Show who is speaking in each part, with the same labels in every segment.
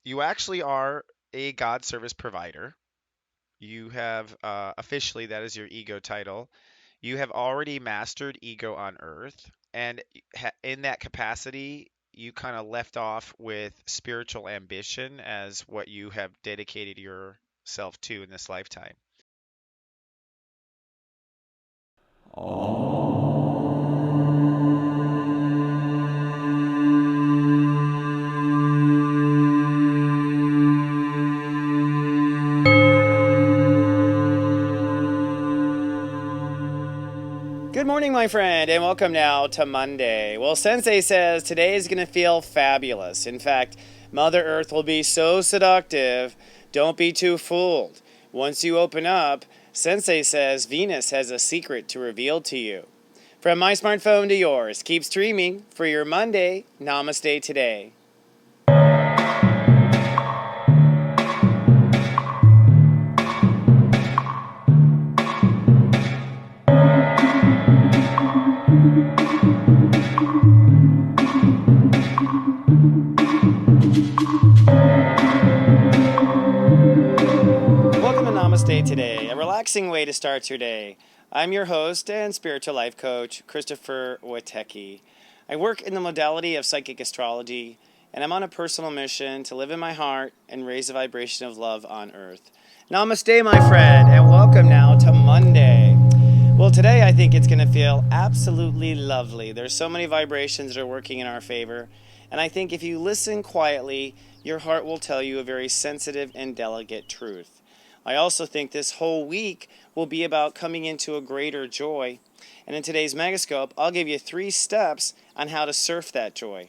Speaker 1: You actually are a God service provider. You have officially, that is your ego title. You have already mastered ego on earth. And in that capacity, you kind of left off with spiritual ambition as what you have dedicated yourself to in this lifetime.
Speaker 2: Good morning, my friend, and welcome now to Monday. Well, Sensei says today is going to feel fabulous. In fact, Mother Earth will be so seductive, don't be too fooled. Once you open up, Sensei says Venus has a secret to reveal to you. From my smartphone to yours, keep streaming for your Monday Namaste today. Welcome to Namaste today, a relaxing way to start your day. I'm your host and spiritual life coach, Christopher Witecki. I work in the modality of psychic astrology, and I'm on a personal mission to live in my heart and raise the vibration of love on earth. Namaste, my friend, and welcome now to Monday. Well, today I think it's going to feel absolutely lovely. There's so many vibrations that are working in our favor, and I think if you listen quietly, your heart will tell you a very sensitive and delicate truth. I also think this whole week will be about coming into a greater joy. And in today's Megascope, I'll give you 3 steps on how to surf that joy.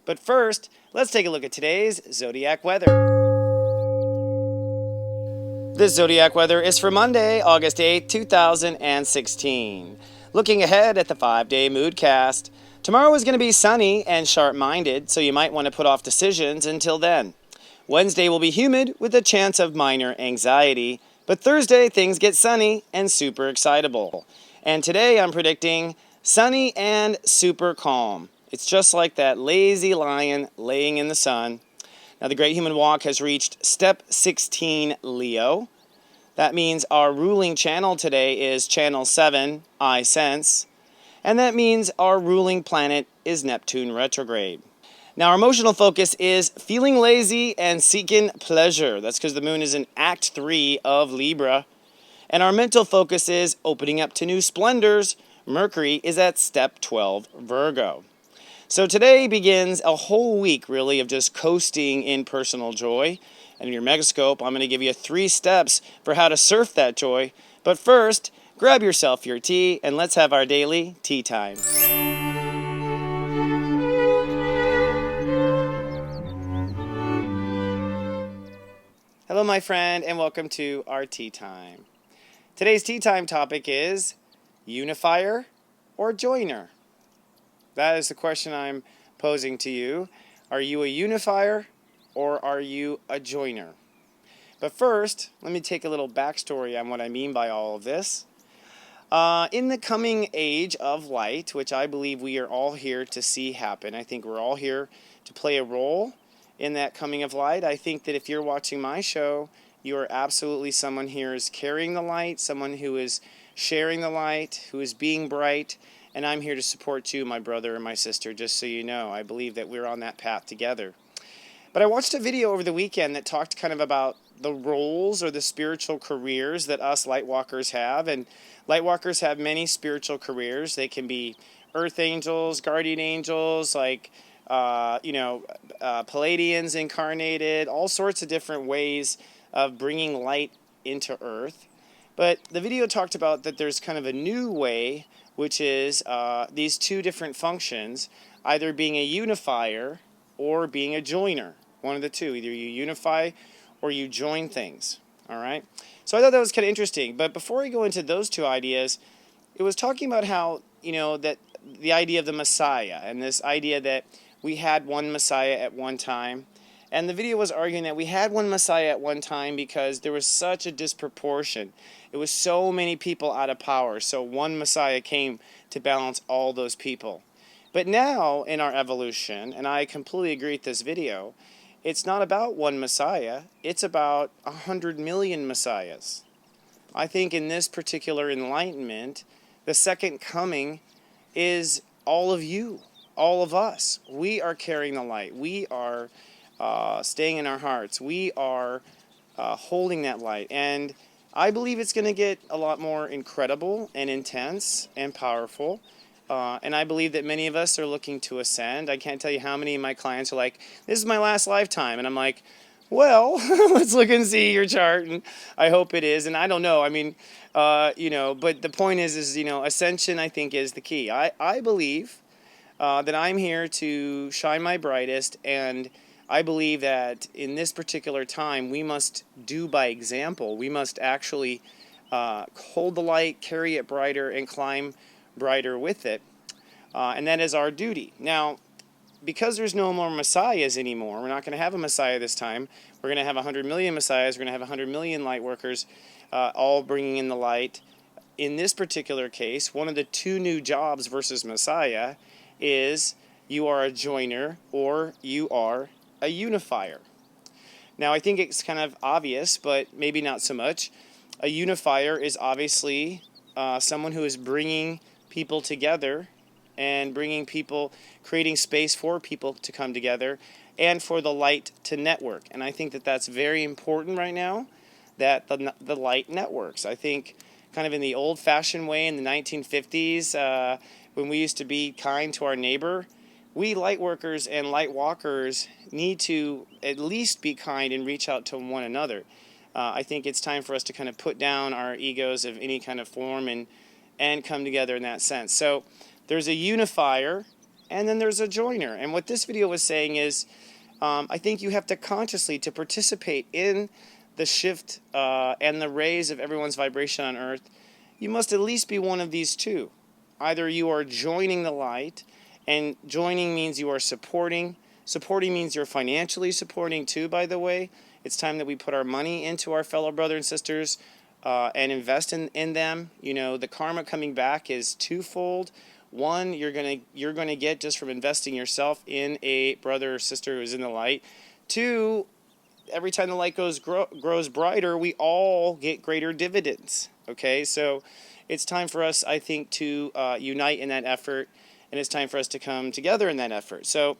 Speaker 2: But first, let's take a look at today's zodiac weather. This zodiac weather is for Monday, August 8th, 2016. Looking ahead at the 5-day moodcast, tomorrow is going to be sunny and sharp-minded, so you might want to put off decisions until then. Wednesday will be humid with a chance of minor anxiety, but Thursday things get sunny and super excitable. And today I'm predicting sunny and super calm. It's just like that lazy lion laying in the sun. Now the Great Human Walk has reached step 16 Leo. That means our ruling channel today is channel 7, I Sense. And that means our ruling planet is Neptune retrograde. Now, our emotional focus is feeling lazy and seeking pleasure. That's because the moon is in Act 3 of Libra. And our mental focus is opening up to new splendors. Mercury is at step 12, Virgo. So today begins a whole week, really, of just coasting in personal joy. And in your Megascope, I'm going to give you 3 steps for how to surf that joy. But first, grab yourself your tea and let's have our daily tea time. Hello, my friend, and welcome to our tea time. Today's tea time topic is unifier or joiner? That is the question I'm posing to you. Are you a unifier or are you a joiner? But first, let me take a little backstory on what I mean by all of this. In the coming age of light, which I believe we are all here to see happen, I think we're all here to play a role in that coming of light. I think that if you're watching my show, you are absolutely someone here is carrying the light, someone who is sharing the light, who is being bright, and I'm here to support you, my brother and my sister, just so you know. I believe that we're on that path together. But I watched a video over the weekend that talked kind of about the roles or the spiritual careers that us Lightwalkers have. And Lightwalkers have many spiritual careers. They can be earth angels, guardian angels, like, Palladians incarnated, all sorts of different ways of bringing light into earth. But the video talked about that there's kind of a new way, which is these 2 different functions, either being a unifier or being a joiner. One of the 2. Either you unify or you join things. All right? So I thought that was kind of interesting. But before I go into those 2 ideas, it was talking about how, that the idea of the Messiah and this idea that we had one Messiah at one time. And the video was arguing that we had one Messiah at one time because there was such a disproportion. It was so many people out of power. So one Messiah came to balance all those people. But now in our evolution, and I completely agree with this video, it's not about one Messiah, it's about 100 million Messiahs. I think in this particular enlightenment, the second coming is all of you, all of us. We are carrying the light. We are staying in our hearts. We are holding that light. And I believe it's going to get a lot more incredible and intense and powerful. And I believe that many of us are looking to ascend. I can't tell you how many of my clients are like, this is my last lifetime. And I'm like, well, let's look and see your chart. And I hope it is. And I don't know. I mean, but the point is, ascension, I think, is the key. I believe that I'm here to shine my brightest, and I believe that in this particular time, we must do by example. We must actually hold the light, carry it brighter, and climb brighter with it. And that is our duty. Now, because there's no more messiahs anymore, we're not going to have a messiah this time. We're going to have 100 million messiahs. We're going to have 100 million light workers, all bringing in the light. In this particular case, one of the two new jobs versus messiah is you are a joiner or you are a unifier. Now, I think it's kind of obvious, but maybe not so much. A unifier is obviously someone who is bringing people together and creating space for people to come together and for the light to network. And I think that that's very important right now, that the light networks. I think kind of in the old-fashioned way in the 1950s, when we used to be kind to our neighbor, we light workers and light walkers need to at least be kind and reach out to one another. I think it's time for us to kind of put down our egos of any kind of form and come together in that sense. So there's a unifier and then there's a joiner. And what this video was saying is, I think you have to consciously, to participate in the shift and the raise of everyone's vibration on Earth, you must at least be one of these two. Either you are joining the light, and joining means you are supporting. Supporting means you're financially supporting too, by the way. It's time that we put our money into our fellow brothers and sisters and invest in them. The karma coming back is twofold. One, you're gonna get just from investing yourself in a brother or sister who's in the light. Two, every time the light grows brighter, we all get greater dividends. Okay, so it's time for us, I think, to unite in that effort, and it's time for us to come together in that effort. So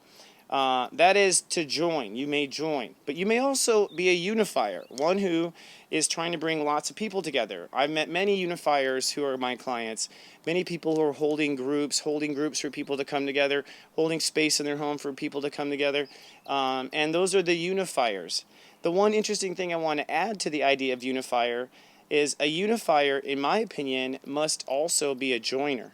Speaker 2: that is to join. You may join, but you may also be a unifier, one who is trying to bring lots of people together. I've met many unifiers who are my clients, many people who are holding groups for people to come together, holding space in their home for people to come together, and those are the unifiers. The one interesting thing I want to add to the idea of unifier is a unifier, in my opinion, must also be a joiner.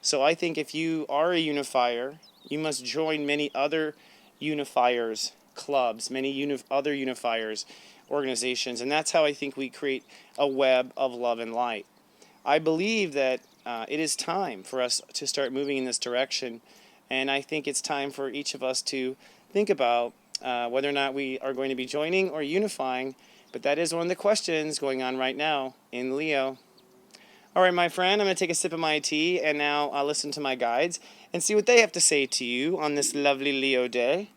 Speaker 2: So I think if you are a unifier, you must join many other unifiers, clubs, many other unifiers, organizations, and that's how I think we create a web of love and light. I believe that it is time for us to start moving in this direction, and I think it's time for each of us to think about whether or not we are going to be joining or unifying, but that is one of the questions going on right now in Leo. All right, my friend, I'm going to take a sip of my tea, and now I'll listen to my guides and see what they have to say to you on this lovely Leo day.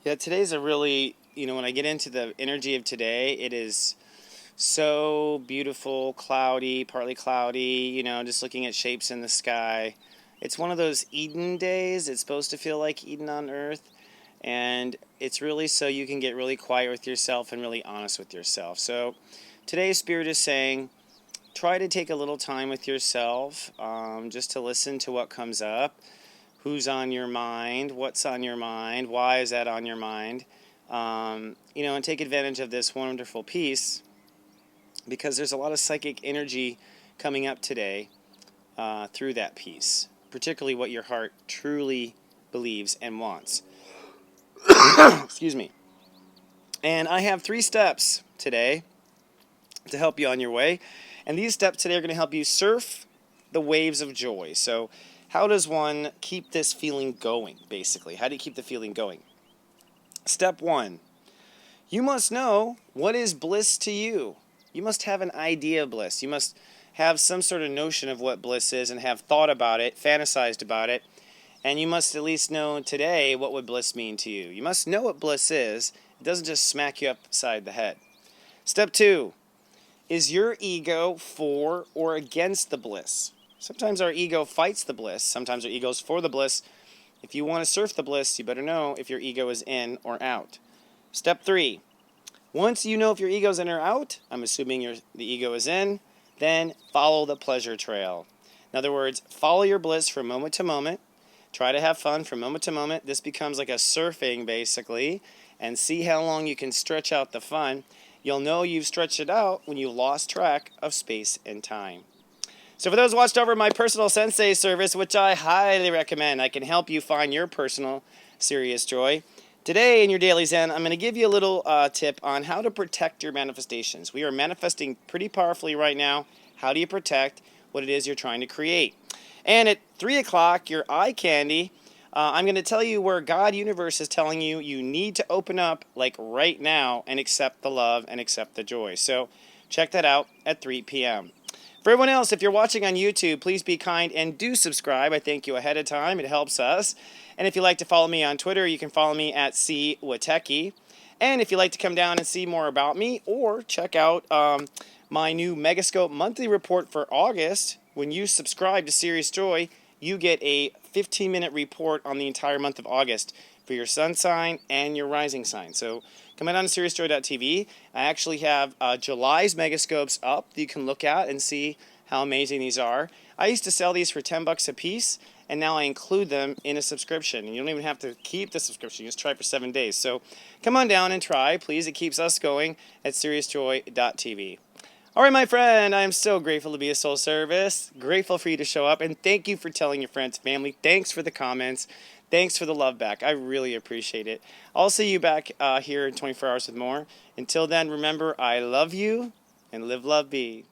Speaker 2: Yeah, today's a really, when I get into the energy of today, it is so beautiful, cloudy, partly cloudy, just looking at shapes in the sky. It's one of those Eden days. It's supposed to feel like Eden on Earth. And it's really so you can get really quiet with yourself and really honest with yourself. So today's Spirit is saying, try to take a little time with yourself just to listen to what comes up. Who's on your mind, what's on your mind, why is that on your mind, and take advantage of this wonderful piece, because there's a lot of psychic energy coming up today through that piece, particularly what your heart truly believes and wants. Excuse me. And I have 3 steps today to help you on your way. And these steps today are going to help you surf the waves of joy. So, how does one keep this feeling going, basically? How do you keep the feeling going? Step 1, you must know what is bliss to you. You must have an idea of bliss. You must have some sort of notion of what bliss is and have thought about it, fantasized about it. And you must at least know today what would bliss mean to you. You must know what bliss is. It doesn't just smack you upside the head. Step 2, is your ego for or against the bliss? Sometimes our ego fights the bliss. Sometimes our ego is for the bliss. If you want to surf the bliss, you better know if your ego is in or out. Step 3, once you know if your ego is in or out, I'm assuming the ego is in, then follow the pleasure trail. In other words, follow your bliss from moment to moment. Try to have fun from moment to moment. This becomes like a surfing, basically, and see how long you can stretch out the fun. You'll know you've stretched it out when you lost track of space and time. So for those who watched over my personal sensei service, which I highly recommend, I can help you find your personal serious joy. Today in your Daily Zen, I'm going to give you a little tip on how to protect your manifestations. We are manifesting pretty powerfully right now. How do you protect what it is you're trying to create? And at 3 o'clock, your eye candy, I'm going to tell you where God Universe is telling you you need to open up like right now and accept the love and accept the joy. So check that out at 3 p.m. For everyone else, if you're watching on YouTube, please be kind and do subscribe. I thank you ahead of time. It helps us. And if you'd like to follow me on Twitter, you can follow me at Witecki. And if you'd like to come down and see more about me or check out my new Megascope monthly report for August, when you subscribe to Serious Joy, you get a 15-minute report on the entire month of August for your sun sign and your rising sign. So come on to SeriousJoy.tv. I actually have July's Megascopes up that you can look at and see how amazing these are. I used to sell these for $10 a piece, and now I include them in a subscription. And you don't even have to keep the subscription. You just try it for 7 days. So come on down and try, please. It keeps us going at SeriousJoy.tv. All right, my friend, I am so grateful to be a soul service. Grateful for you to show up, and thank you for telling your friends, family. Thanks for the comments. Thanks for the love back. I really appreciate it. I'll see you back here in 24 hours with more. Until then, remember, I love you, and live, love, be.